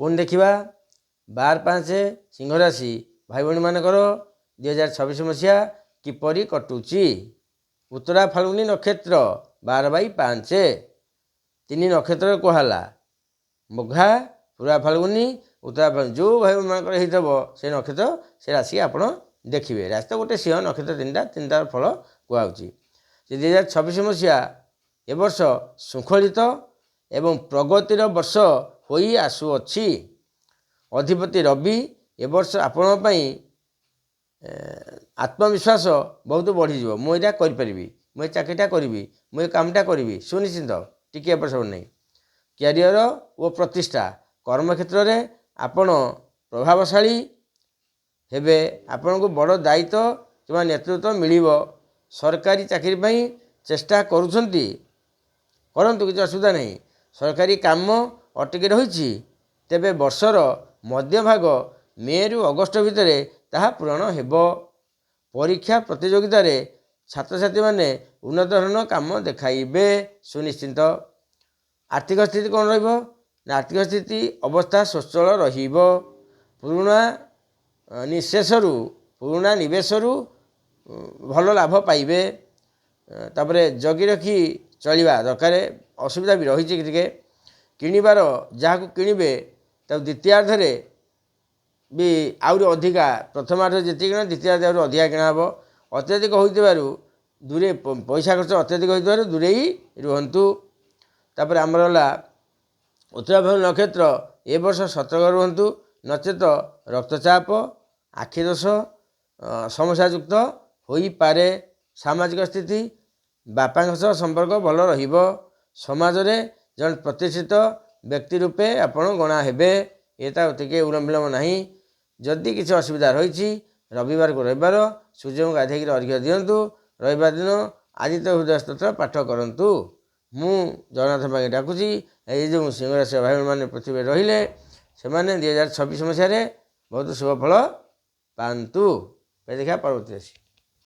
पुणी देखा 12/5 सिंह राशि भाई भाई मानकर 2026 मसीहा किपरि कटुची। उत्तरा फाल्गुनी नक्षत्र 12/5 तीन नक्षत्र कहला मघा पूरा फाल्गुनी उत्तरा फाल्गुनी जो भाई मानकर से नक्षत्र से राशि आप देखिए। राशि तो गोटे सिंह नक्षत्र तीन फल कहुच्छी। 2026 मसीहा ए वर्ष शृंखलित एवं प्रगतिर वर्ष हो आसुअछि। अधिपति रवि ए वर्ष आपण आत्मविश्वास बहुत बढ़ी मुझे करी मुझे चाकरीटा करी मुझे कामटा करी सुनिश्चित टिके एपट सब नहीं। क्यारियर और प्रतिष्ठा कर्मक्षेत्र में आपण प्रभावशाली हेबे। आपण को बड़ दायित्व किंवा नेतृत्व मिल। सरकारी चाकरी चेष्टा करुछंती करंतु किसी असुविधा नहीं। सरकारी काम अटकी रही तेबे वर्षर मध्य भाग मे रु अगस्ट भितर ताहा पूरण हेब। परीक्षा प्रतियोगिता रे छात्र छात्री माने उन्नत धरण काम देखाइबे सुनिश्चित। आर्थिक स्थिति कौन रहिबो ना आर्थिक स्थिति अवस्था स्वच्छल रहिबो। पुराणा निवेशरू भल लाभ पाइबे। तापरे जगी रखी चलिबा दरकार। असुविधा भी रही किणवार जहाँ किणवे तब द्वितीयार्धे भी आउरी अधिका प्रथमार्ध जी किण द्वितीयार्ध आउरी अधिका किणाब। अत्यधिक होइतिबारु दूरे पैसा खर्च अत्यधिक होइतिबारु दूरे ही रुहंतु। तापर आमर हला उत्तरा फाल्गुनी नक्षत्र ए वर्ष सतर्क रुहंतु नचेत रक्तचाप आखि दोष समस्यायुक्त होई पारे। सामाजिक स्थिति बापा सह संपर्क भल रहिबो। समाज रे जन प्रतिष्ठित व्यक्ति रूपे आपण गणा हेबे। एटा टिके विलम्ब नहीं। जदि किसी असुविधा रही रविवार को रविवार सूर्य को गाधे अर्घ्य दिंतु। रविवार दिन आदित्य हृदय स्तोत्र पाठ करंतु। मु जगन्नाथ भाई डाकुची ये जो सिंह राशि भाई मैंने पृथ्वी रहिले से 2026 मसीह बहुत शुभ फल पातु। देखा परवर्ती राशि।